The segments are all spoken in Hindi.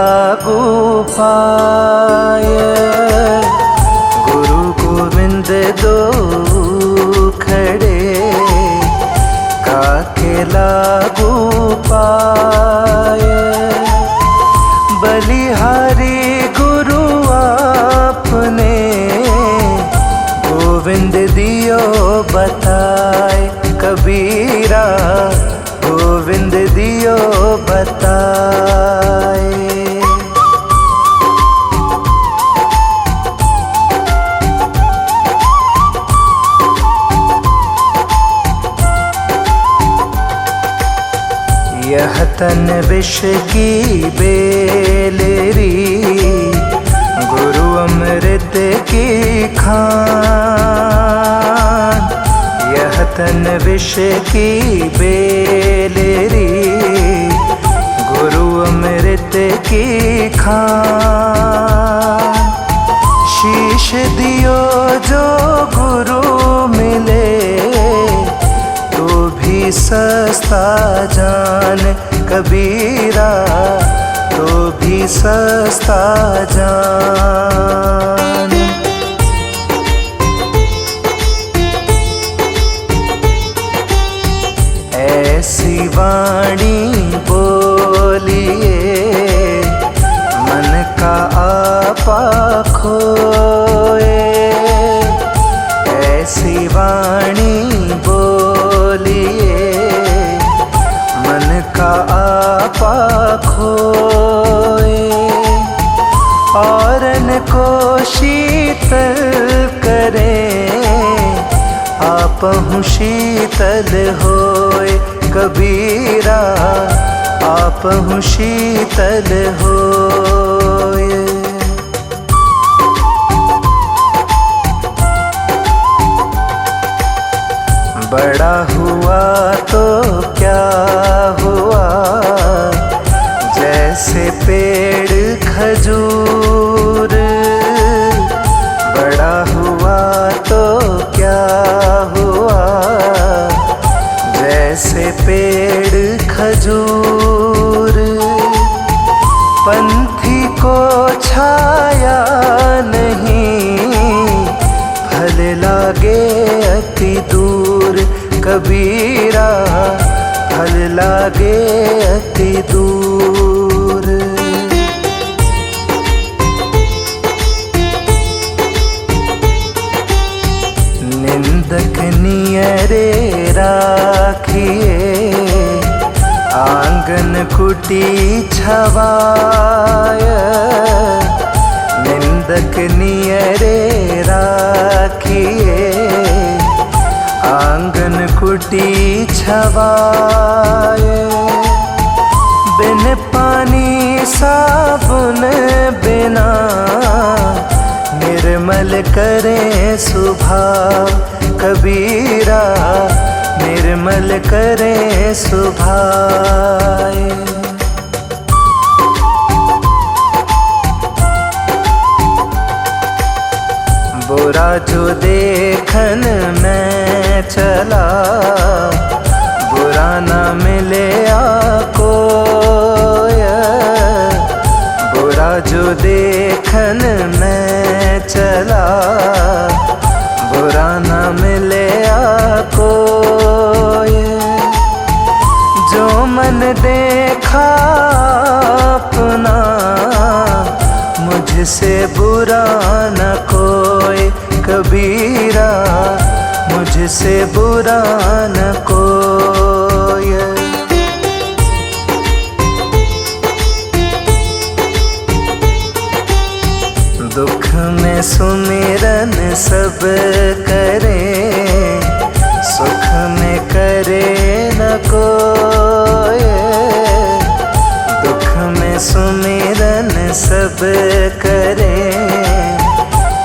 लागू पाय। गुरु गोविंद दो खड़े काके लागू पाय। बलिहारी गुरु आपने गोविंद दियो बताए। कबीरा गोविंद दियो बताए। यह तन विष की बेलेरी गुरु अमृत की खान। यह तन विष की बेलेरी गुरु अमृत की खान। शीश दियो जो गुरु मिले तो भी सस्ता जान। कबीरा तो भी सस्ता जान। ऐसी वाणी बोलिए मन का आपा खोए। ऐसी वाणी बोलिए मन का आपा खोए। औरन को शीतल करें आपहु शीतल होए। कबीरा आपहु शीतल होए। बड़ा हुआ तो क्या हुआ जैसे पेड़ खजूर। बड़ा हुआ तो क्या हुआ जैसे पेड़ खजूर। पंथी को छाया नहीं फल लागे अति दूर। कबीरा फल लागे अति दूर। निंदक नियरे राखिए आंगन कुटी छवाय। निंदक नियरे राखिए आंगन कुटी छवाय। बिन पानी साबुन बिना निर्मल करें स्वभाव। कबीरा निर्मल करें स्वभाव। बुरा जो देखन मैं चला बुरा न मिले कोय। बुरा जो देखन मैं चला बुरा न मिले कोय। जो मन देखा अपना मुझसे बुरा न कोई। कबीरा मुझसे बुरा न कोई। दुख में सुमिरन सब करें सुख में करे न कोई। दुख में सुमिरन सब करें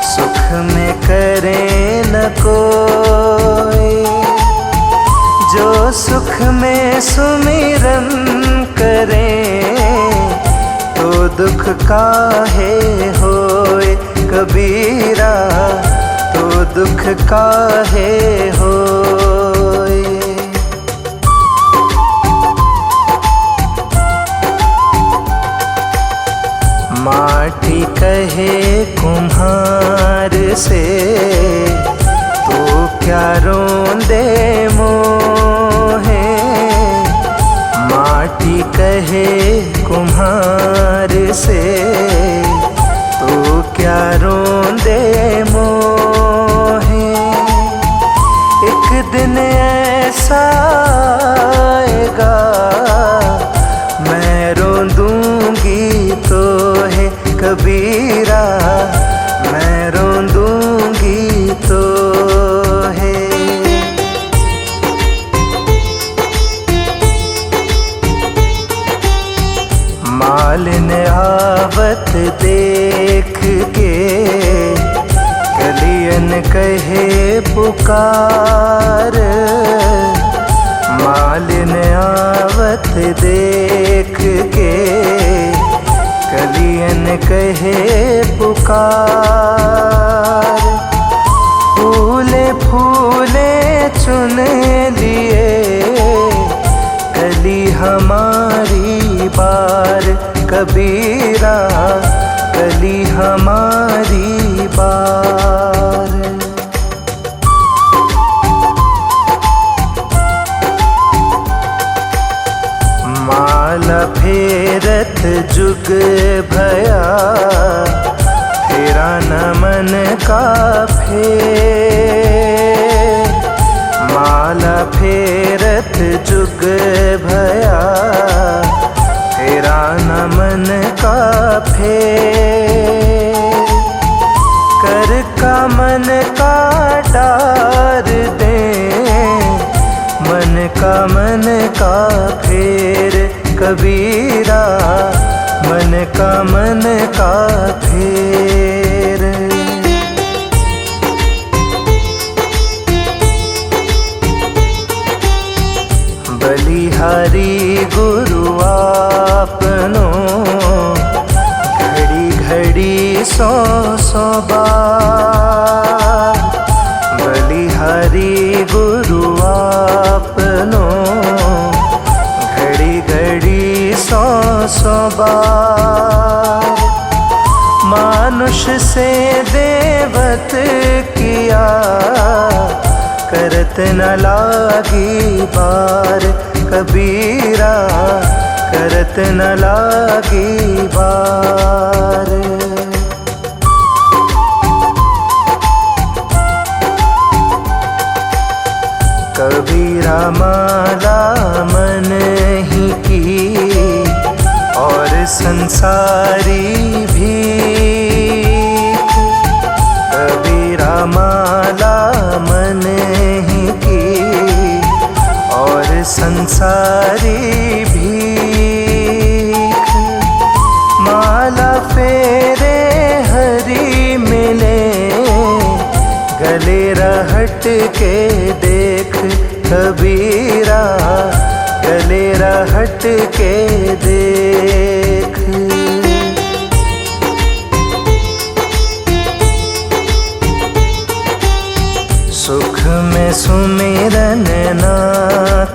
सुख में करे न कोई। जो सुख में सुमिरन करे तो दुख काहे होए। कबीरा तो दुख काहे होए। माटी कहे कुम्हार से, तू क्या रोंदे मोहे। माटी कहे कुम्हार से, तू क्या रोंदे मोहे। एक दिन ऐसा आएगा, मैं रोंदूंगी तो है कबीरा, मैं रोंदूंगी तो है। मालिन आवत देख के, कलियन कहे पुकार। मालिन आवत देख के, कलियन कहे पुकार। फूले फूले चुन लिए, कली हमारी बार कबीरा, कली हमारी बार। माला फेरत जुग भया, फेरा न मन का फेर। माला फेरत जुग भया, फेरा न मन का फेर। कर का मन का डार दे, मन का फेर कबीरा, मन का फेर। बलिहारी गुरु आपनो, घड़ी घड़ी सौ सौ बार। बलिहारी गुरु आपनो, घड़ी घड़ी सौ सौ बार। मानुष से देवत किया, करत न लागी बार कबीरा, करत न लागी बार। कबीरा माला मन ही की, और संसारी भीख। कबीरा माला मन ही की, और संसारी भीख। माला फेरे हरी मिले, गले रहट के देख कबीरा, गले रहट के देख। सुख में सुमिरन ना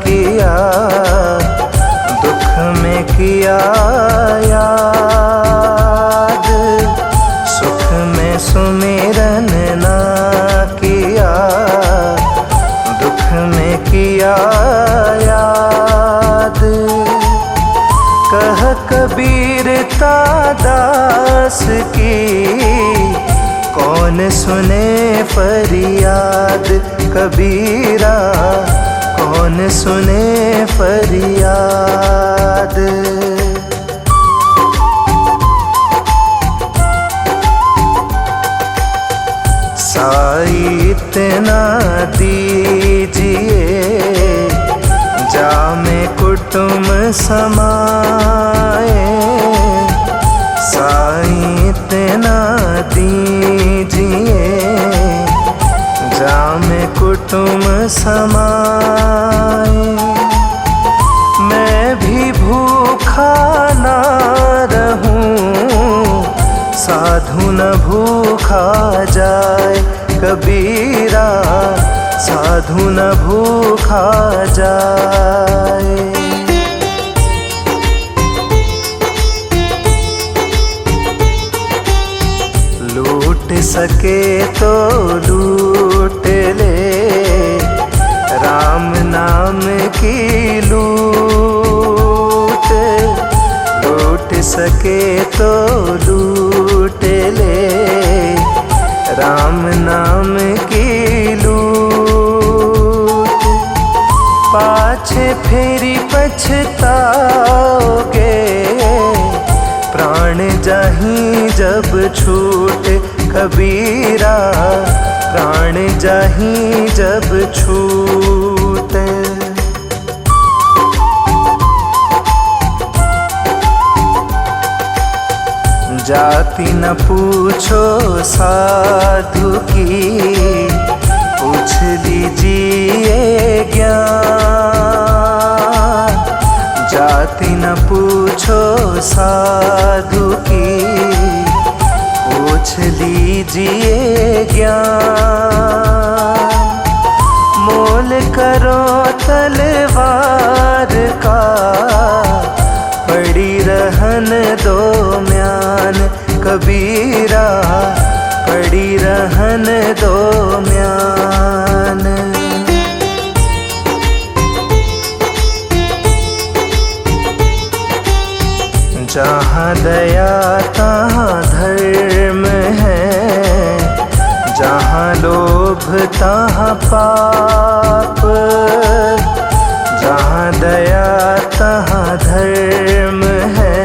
किया, दुख में किया याद। सुख में सुमिरन ना किया, दुख में किया याद। कह कबीर दास की, कौन सुने फरियाद कबीरा, कौन सुने फरियाद। साई इतना दीजिए, जामे कुटुम समाए। साई इतना दीजिए, जामे कुटुम समाए। मैं भी भूखा ना रहूं, साधु न भूखा जाए कबीरा, साधु न भूखा जाए। सके तो लूट ले राम नाम की लूट, लूट सके तो लूट ले राम नाम की लूट। पाछे फेरी पछताओगे प्राण जाहीं जब छूट, कबीरा प्राण जाहीं जब छूट। जाति न पूछो साधु की, पूछ लीजिए ज्ञान। जाति न पूछो साधु की, पूछ लीजिए ज्ञान। मोल करो तलवार का, पड़ी रहन दो म्यान, कबीरा पड़ी रहन दो म्यान। जहाँ दया तहाँ धर्म है, जहाँ लोभ तहाँ पाप। जहाँ दया तहाँ धर्म है,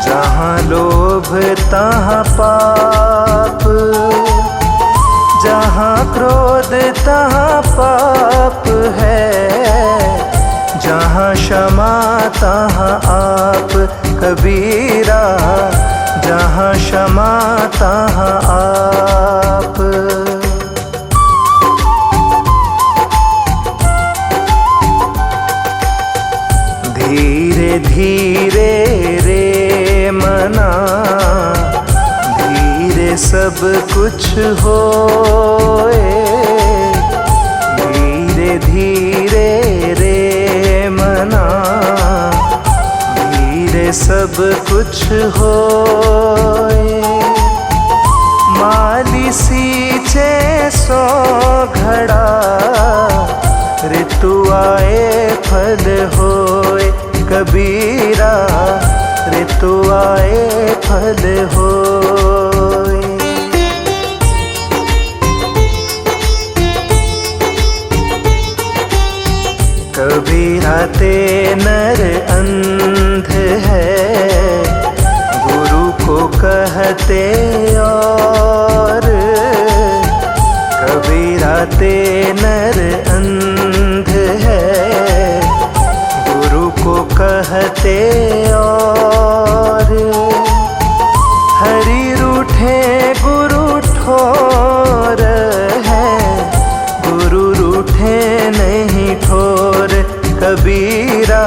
जहाँ लोभ तहाँ पाप। जहाँ क्रोध तहाँ पाप है, जहाँ क्षमा तहाँ आप, कबीरा जहाँ क्षमा तहाँ आप। धीरे धीरे रे मना, धीरे सब कुछ होए। धीरे धीरे रे मना, धीरे सब कुछ होए। माली सींचे सो घड़ा, ऋतु आए फल होए, कबीरा ऋतु आए फल होए। कबीरा ते नर अंध है, गुरु को कहते और। कबीरा ते नर अंध है, गुरु को कहते और। हरि रूठे गुरु ठोर है, गुरु रूठे नहीं ठोर, कबीरा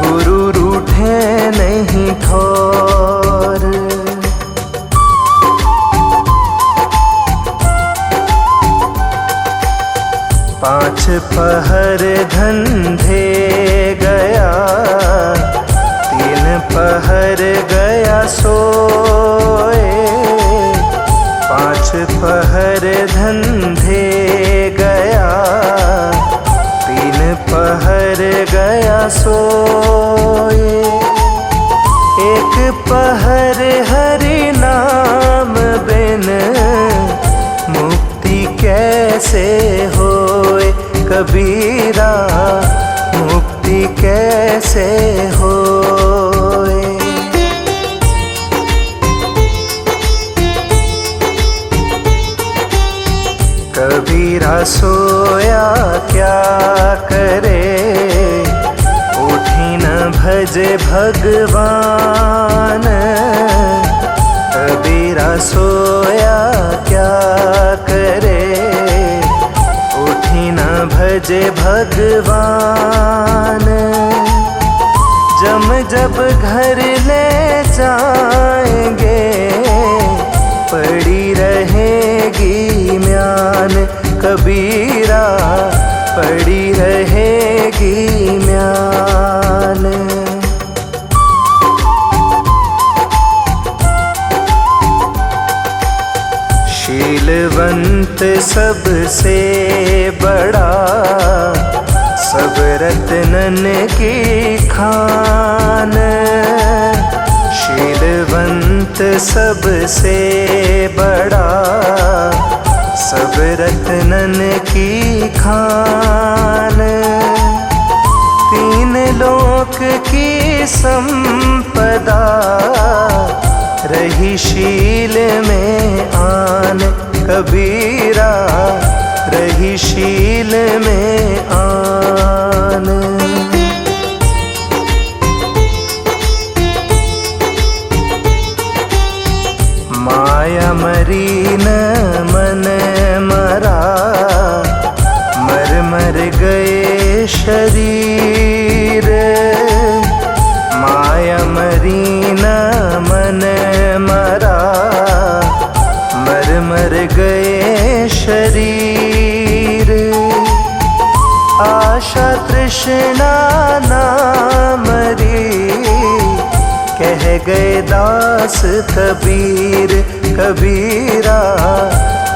गुरु रूठे नहीं ठोर। पांच पहर धंधे गया, तीन पहर गया सोए। पांच पहर धंधे गया, तीन पहर गया सोए। एक पहर हरि नाम बिन, मुक्ति कैसे होए, कबीरा मुक्ति कैसे होए। कबीरा सोया क्या करे, उठी न भजे भगवान। कबीरा सोया क्या करे, उठी न भजे भगवान। जम जब घर ले जाएंगे, पड़ी रहेगी म्यान, कबीरा पड़ी रहेगी म्यान। शीलवंत सबसे बड़ा, सब रत्नन की खान। शीलवंत सबसे बड़ा, सब रत्नन की खान। तीन लोक की संपदा, रही शील में आन। कबीरा रही शील में आन। माया मरी न मन मरा, मर मर गए शरीर। माया मरी न मन मरा, मर मर गए शरीर। आशा तृष्णा ना मरी, कह गए दास कबीर। कबीरा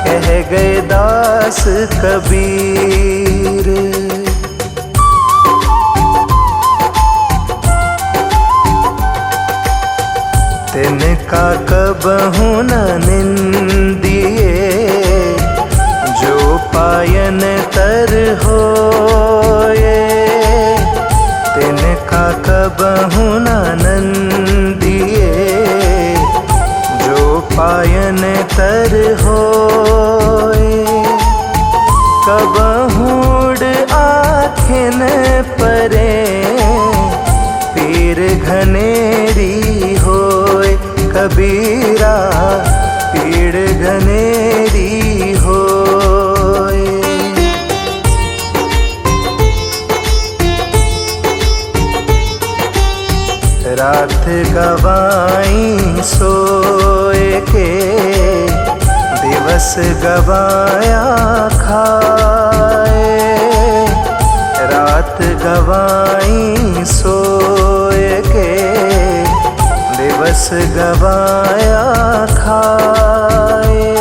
कह गए दास कबीर। तिनका कबहु न निंदिए, जो पायन तर होए। तिनका कबहु न नंदिए, जो पायन तर होए। कबहूड आँखिन परे, पीर घनेरी होए। कबीरा पीड़ घनेरी होए। रात गवाई सोए के, दिवस गवाया खाए। रात गवाई सोए के, दिवस गवाया खाए।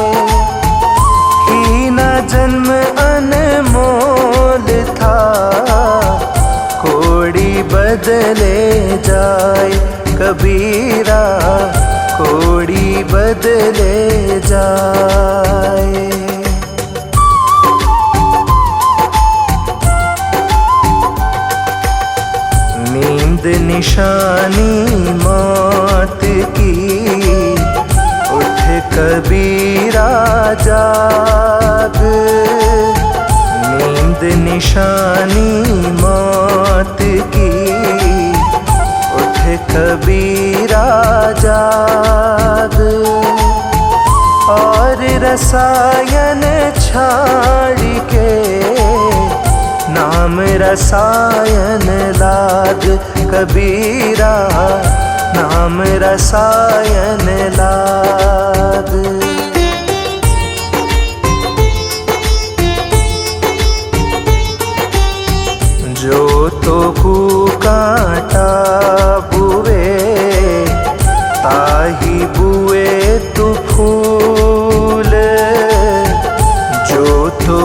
हीना जन्म अनमोल था, कोड़ी बदले जाए। कबीरा कोड़ी बदले जाए। नींद निशानी मौत की, उठ कबीरा जाग। नींद निशानी मौत की, उठ कबीरा जाग। और रसायन छाड़ के, नाम रसायन लाग। कबीरा नाम रसायन लाग। जो तो कांटा बुए, ताही बुए तू फूल। जो तो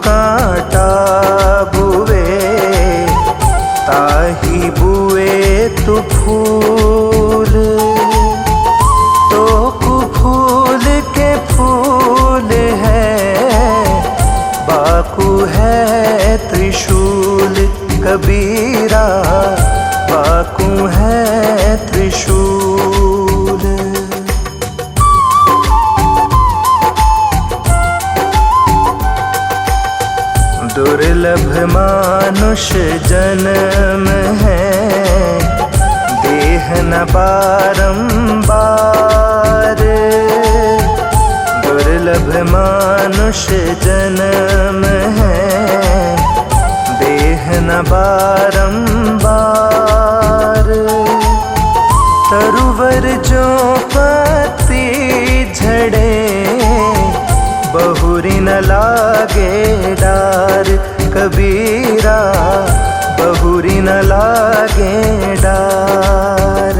कांटा बुए, ताही बुए तू फूल। तो फूल के फूल है, बाकू है त्रिशूल। कबीरा बाकू है त्रिशूल। दुर्लभ मानुष जन्म है, देह न बारंबार। दुर्लभ मानुष जन्म है, देह न बारंबार। तरुवर जो पत्ती झड़े, बहुरी न लागे डार। कबीरा बहुरी न लागे डार।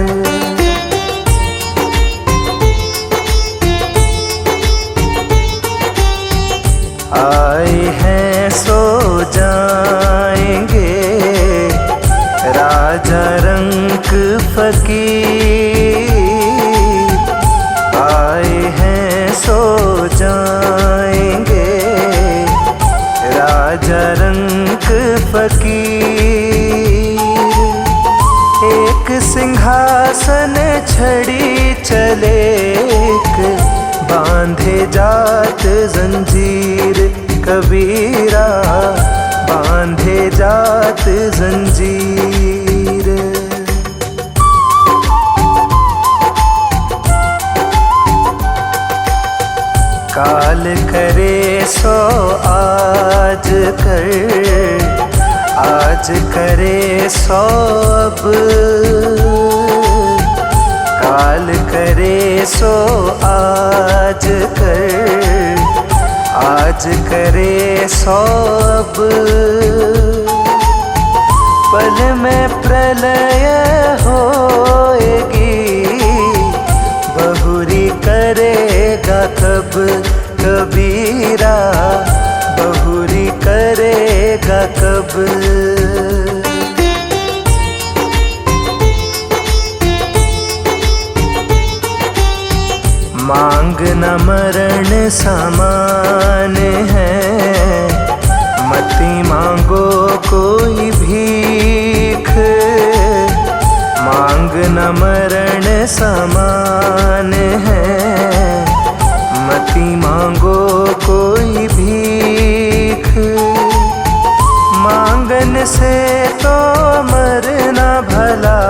चले बांधे जात जंजीर कबीरा, बांधे जात जंजीर। काल करे सो आज कर, आज करे सो अब। काल करे सो आज कर, आज करे सो अब। पल में प्रलय होएगी, बहुरी करेगा कब कबीरा, बहुरी करेगा कब। मांग न मरण समान है, मती मांगो कोई भीख। मांग न मरण समान है, मती मांगो कोई भीख। मांगन से तो मरना भला,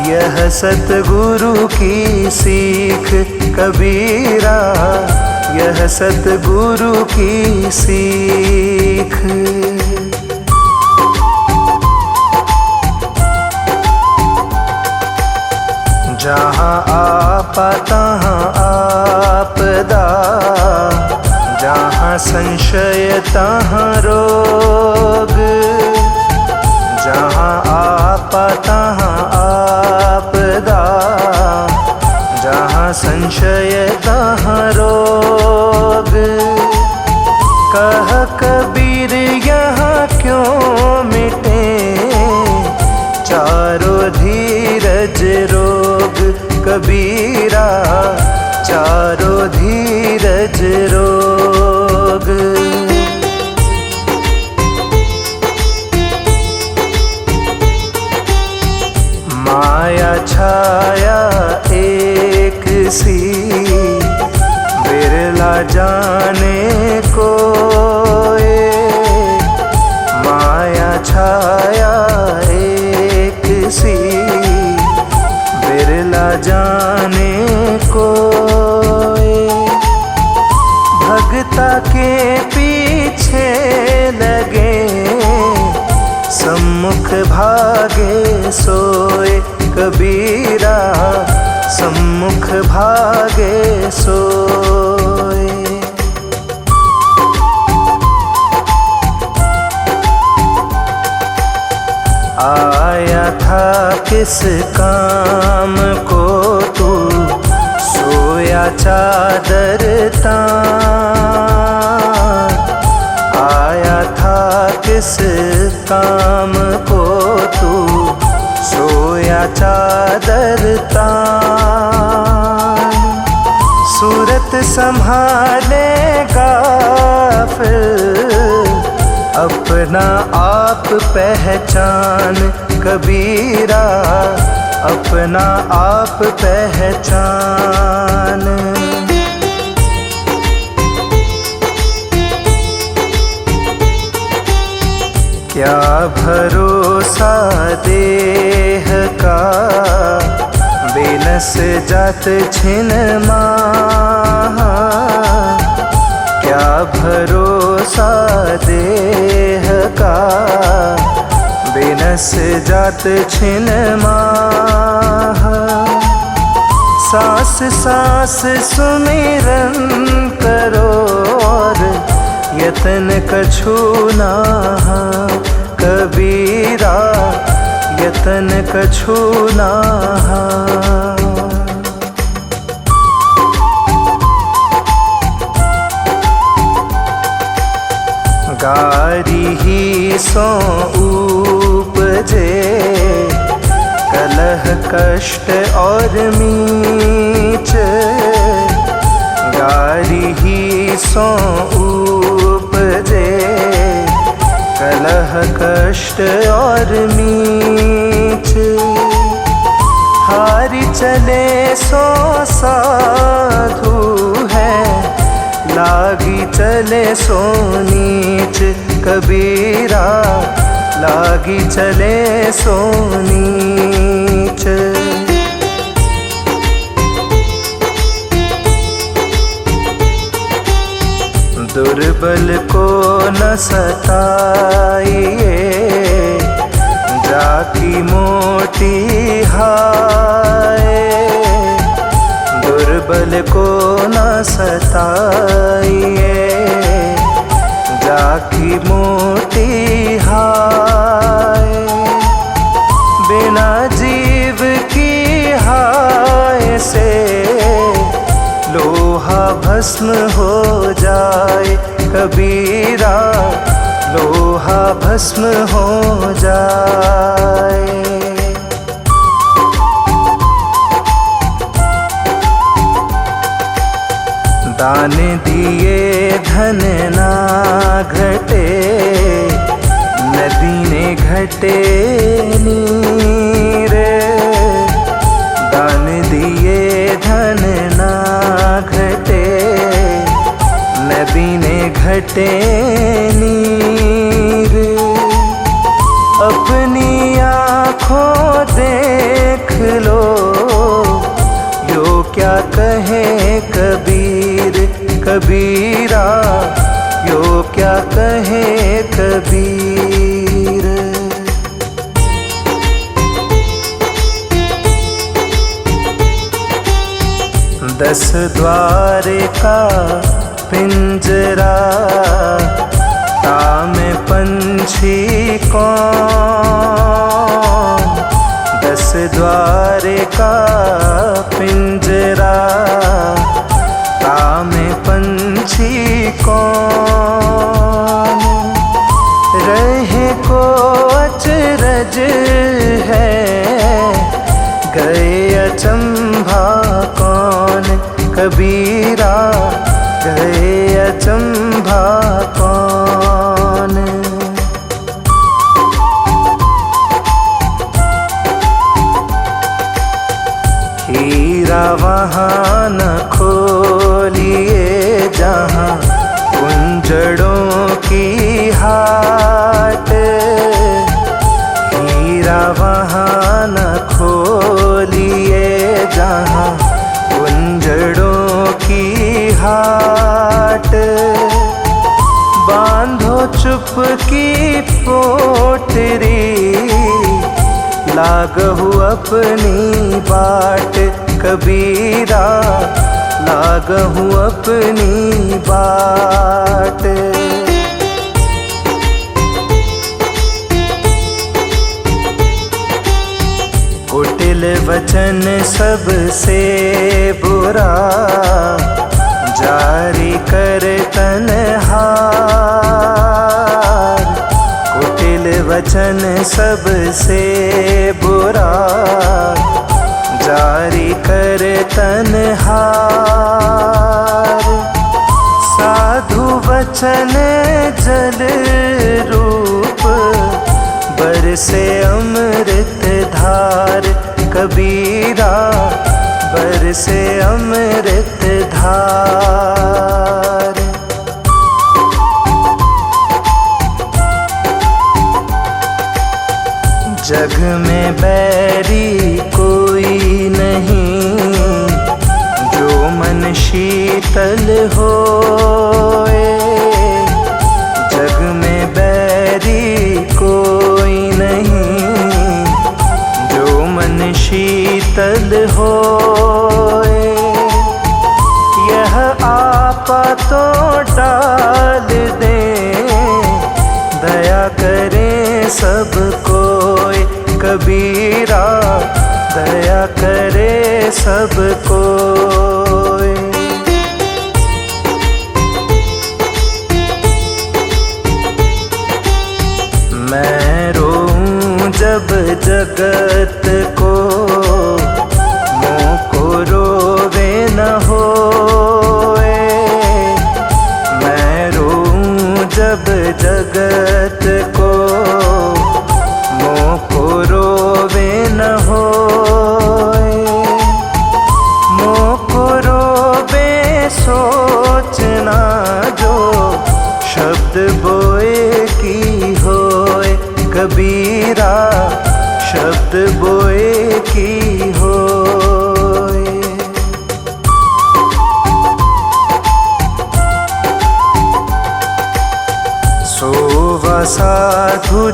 यह सतगुरु की सीख कबीरा, यह सतगुरु की सीख। जहाँ आपा तहाँ आपदा, जहाँ संशय तहाँ रोग। जहाँ आपा तहाँ आपदा, जहाँ संशय तहाँ रोग। कह कबीर यहाँ क्यों मिटे चारों धीरज रोग कबीरा, चारों धीरज रोग। माया छाया एक सी, बिरला जाने कोई। माया छाया एक सी, बिरला जाने कोई। भगता के पीछे लगे, सम्मुख भागे सोए कबीरा, सम्मुख भागे सोए। आया था किस काम को तू, सोया चादर तान। आया था किस काम को तू, सोया चादर तान। सूरत संभालेगा फिर, अपना आप पहचान कबीरा, अपना आप पहचान। क्या भरोसा देह का, बेनस जात छिन माहा। क्या भरोसा देह का, बेनस जात छिन माहा। सांस सांस सुमिरन करो और यतन कछु ना कबीरा, यतन कछु ना। गारी ही सो उपजे, कलह कष्ट और मीच। गारी ही सो उपजे, कलह कष्ट और मीच। हारी चले सो साधु है, लागी चले सो नीच कबीरा, लागी चले सो नीच। दुर्बल को न सताइए, जाकी मोटी हाय। दुर्बल को न सताइए, जाकी मोटी हाय। बिना जीव की हाय से लोहा भस्म हो जाए कबीरा, लोहा भस्म हो जाए। दान दिए धन ना घटे, नदी ने घटे नीर। दान दिए धन ना घटे, नदी ने घटे नीर। अपनी आँखों देख लो, यो क्या कहे कबीर कबीरा, यो क्या कहे कबीर। 10 द्वार का पिंजरा, ताम पंछी कौन। 10 द्वार का पिंजरा, ताम पंछी कौन। रहे को अचरज है, गए अचंभा कौन कबीरा, गए अचंभा कौन। हीरा वहाँ न खोलिए जहाँ कुंजड़ों की हाट। हीरा वहाँ न खोलिए जहाँ कुंजड़ों की हाट। बांधो चुप की पोटरी, लागहु अपनी बाट कबीरा, लागहु अपनी बाट। कुटिल वचन सबसे बुरा, जारी कर तन्हार। कुटिल वचन सबसे बुरा, जारी कर तन्हार। साधु वचन जल रूप, बरसे अमृत धार कबीरा, बरसे अमृत धार। जग में बैरी कोई नहीं, जो मन शीतल होए। जग में बैरी कोई नहीं, जो मन शीतल होए। यह आपा तो डाल दे, दया करें सब कोई कबीरा, दया करे सब कोई। मैं रोऊं जब जगत को, मोको रोवे न होए। मैं रोऊं जब जगत को, मोको रोवे न होए।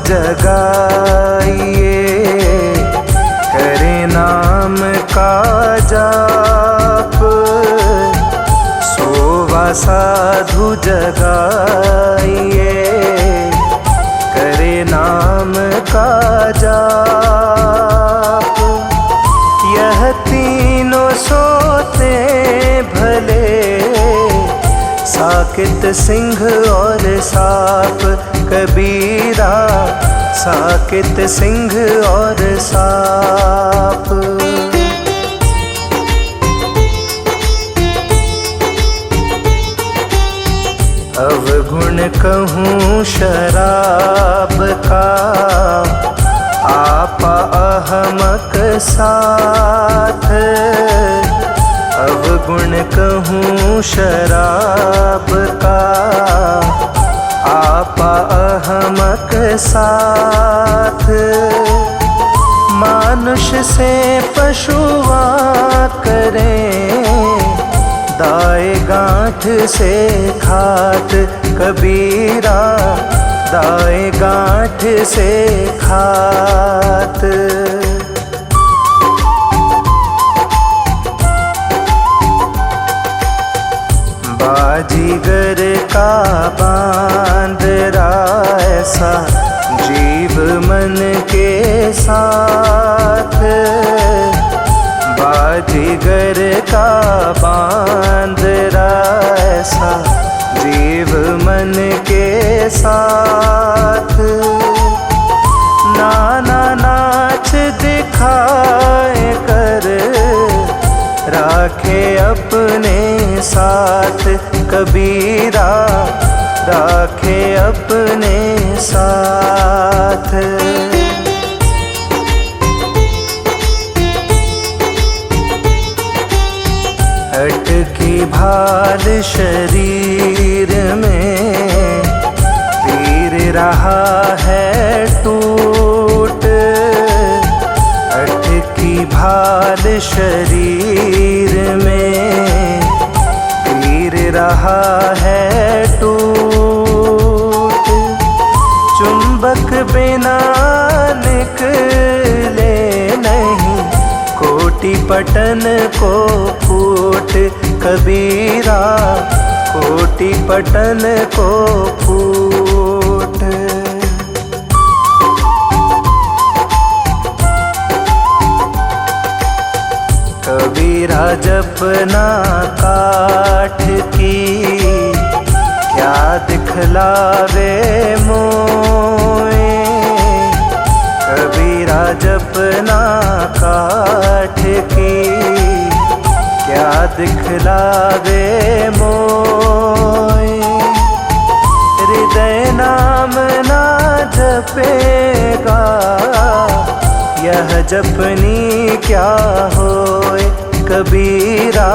जगाइए, करे नाम का जाप। सोवा साधु जगाइए, करे नाम का जाप। यह तीनों सोते भले, साकित सिंह और साप। कबीरा साकित सिंह और साप। अवगुण कहूँ शराब का, आपा अहमक साथ। अवगुण कहूँ शराब का, आपा अहमक साथ। मानुष से पशुआ करें, दाए गांठ से खात। कबीरा दाए गांठ से खात। बाजीगर का बांदरा ऐसा, जीव मन के साथ। बाजीगर का बांदरा ऐसा, जीव मन के साथ। नाना नाच दिखाए कर, राखे अपने साथ। कबीरा राखे अपने साथ। अटकी भाल शरीर में, तीर रहा है टूट। अटकी भाल शरीर में, तीर रहा है टूट। चुंबक बिना निकले नहीं, कोटि पटन को फूट। कबीरा कोटि पटन को फूट। कबीरा जपना काठ की, क्या दिखलावे मोए। कबीरा जपना काठ की, क्या दिखलावे मोए। हृदय नाम ना जपेगा, यह जपनी क्या होए। कबीरा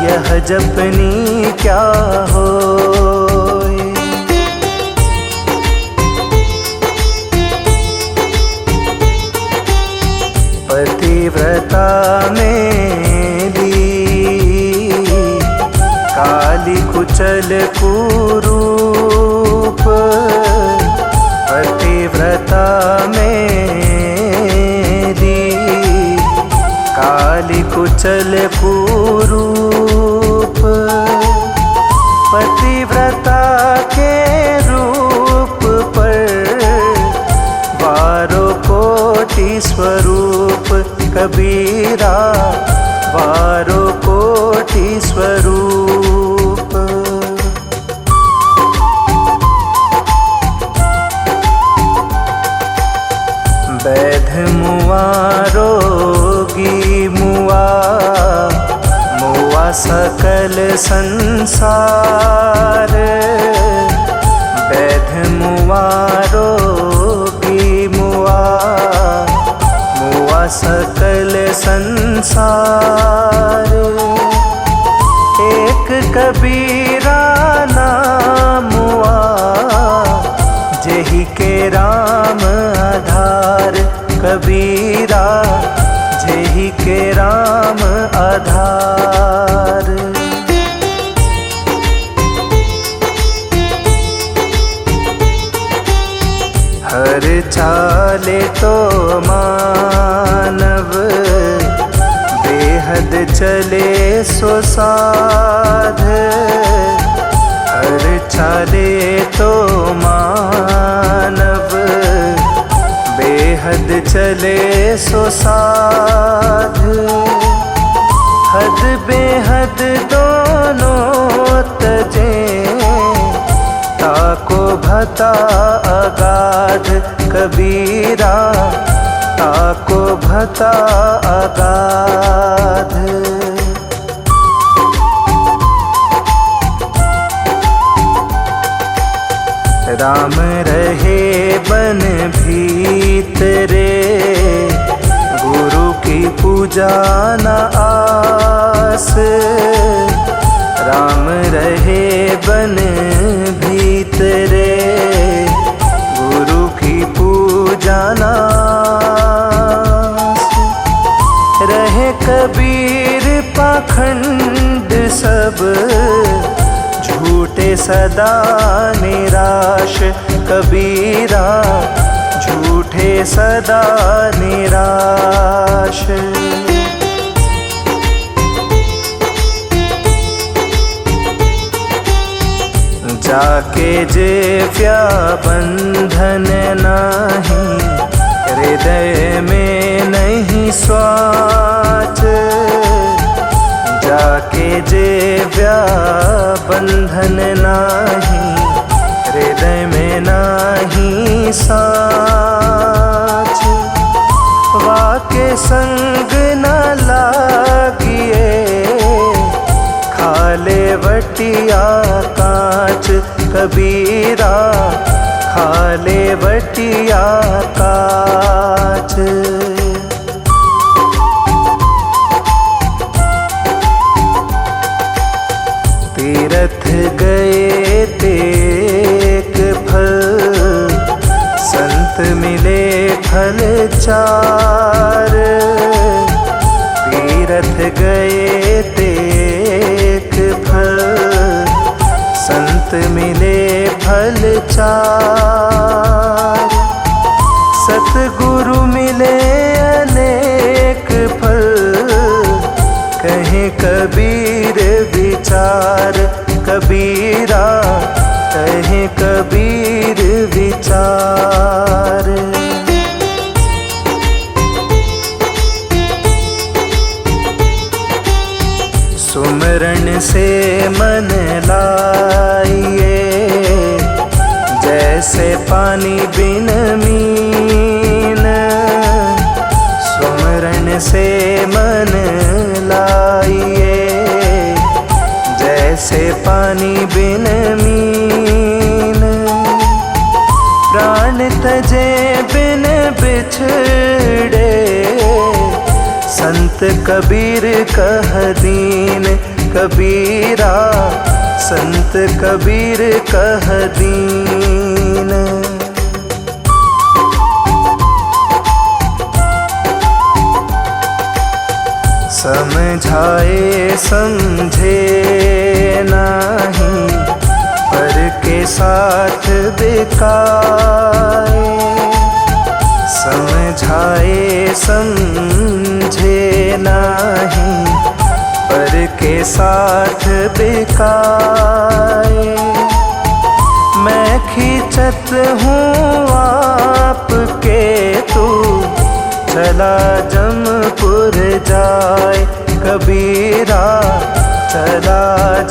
यह जपनी क्या होए। पतिव्रता मेली, काली कुचल कुरूप। पतिव्रता मेली, काली कुचल कुरूप। पतिव्रता के रूप पर, बारो कोटि स्वरूप। कबीरा बारो कोटि स्वरूप। बैध मुआ रोगी मुआ, मुआ सकल संसार। बैध मुआ रोगी मुआ, मुआ सकल संसार। एक कबीरा नामुआ, जेहि के राम आधार। कबीरा जेहि के राम आधार। हर बेहद चले सो साध, हर चाले तो मानव। बेहद चले सो साध, हद बेहद दोनों तजे। ताको भता अगाध कबीरा, ताको भता अगाध। राम रहे बन भीतरे, गुरु की पूजा न आस। राम रहे बन भीतरे, गुरु की पूजा न आस। रहे कबीर पाखंड सब, झूठे सदा निराश कबीरा, झूठे सदा निराश। जाके जेव्या बंधन नहीं, हृदय में नहीं स्वाच। जाके जेव्या बंधन नाही, हृदय में नाही साच। वाके संग न लागिए, खाले वटिया कांच कबीरा, खाले वटिया कांच। तीरथ गए तेक फल, संत मिले फल चार। तीरथ गए तेक फल, संत मिले फल चार। सतगुरु मिले अनेक फल, कहे कबीर विचार कबीरा, कहे कबीर विचार। सुमरण से मन लाइए, जैसे पानी बिन मीन। सुमरण से मन लाइए, जैसे पानी बिन मीन। प्राण तजे बिन बिछड़े, संत कबीर कह दीन कबीरा, संत कबीर कह दीन। समझाए समझे नहीं, पर के साथ बिकाए। समझाए समझे नहीं, पर के साथ बिकाए। मैं खींचत हूँ आपके, तू चला जमपुर जाए कबीरा, चला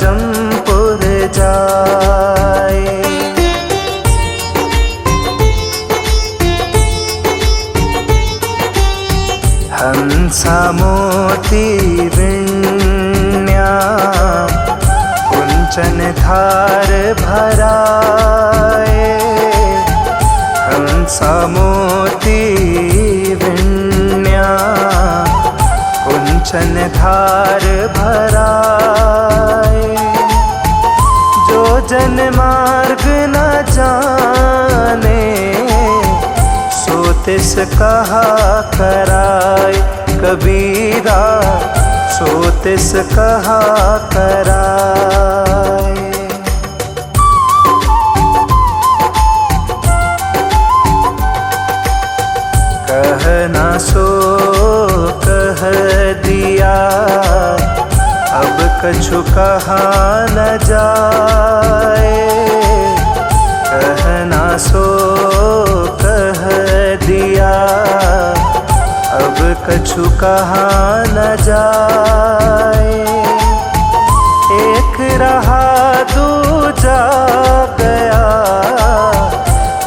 जमपुर जाए। हंसा मोती विण्या, कुंचन धार भराए। हंसा मोती विण्या, कुंचन धार भराए। जो जन मार्ग न जाने, सो तिस कहा कराए कबीरा, सो तिस कहा कराए। कहना सो कह दिया, कछु कहा न जाए, कहना सो कह दिया, अब कछु कहा न जाए। एक रहा दूजा गया,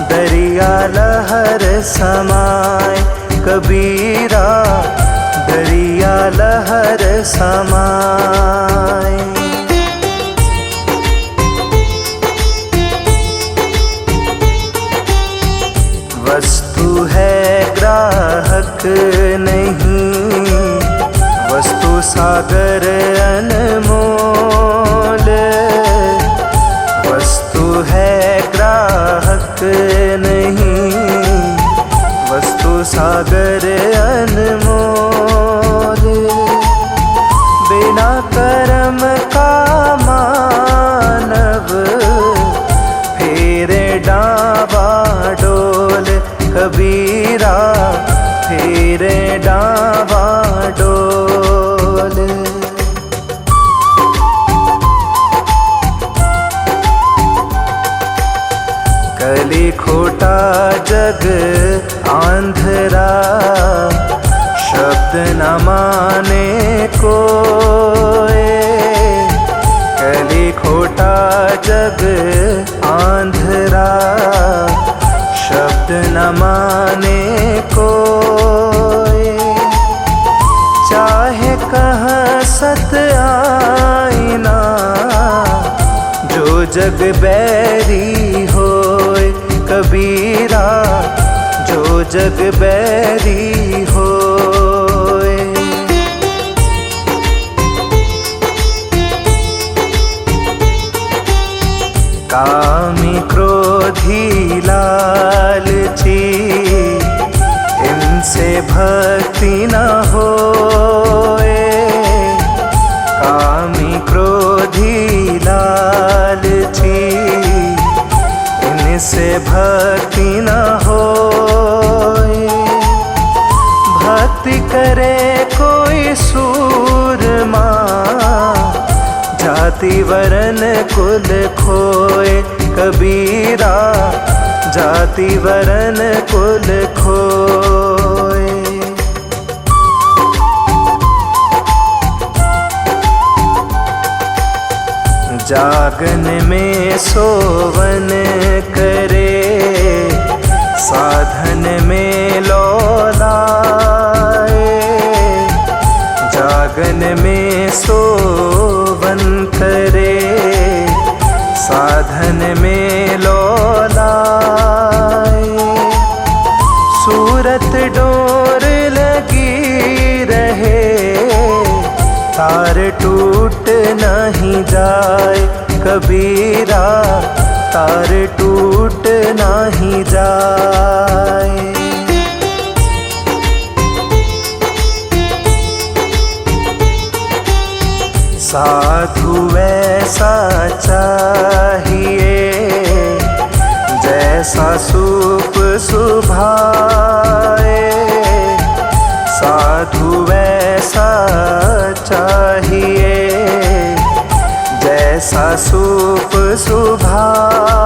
दरिया लहर समाए, कबीरा दरिया लहर समाए। वस्तु है ग्राहक नहीं, वस्तु सागर अनमोल। वस्तु है ग्राहक नहीं, वस्तु सागर अनमोल। बिना कर्म का मानव फेरे डावा डोल, कबीरा फेरे डावा डोल। कली खोटा जग आंधरा, शब्द न माने कोई। कली खोटा जग आंधरा, शब्द न माने कोई। चाहे कह सत आईना, जो जग बैरी होए, कबीरा जो जग बैरी होए। कामी क्रोधी लालची, इनसे भक्ति न होए। कामी क्रोधी लालची, इनसे भक्ति न होए। भक्ति करे कोई सूरमा, जाति वरन कुल खोए, कबीरा जाति वरन कुल खोए। जागन में सोवन करे, साधन में लौलाए। जागन में सोवन करे, साधन में लौलाए। सूरत डोर लगी रहे, तार टूट नहीं जाए, कबीरा तार टूट नहीं जाए। साधु वैसा चाहिए, जैसा सूप सुभाए। साधु वैसा चाहिए, जैसा सूप सुभाए।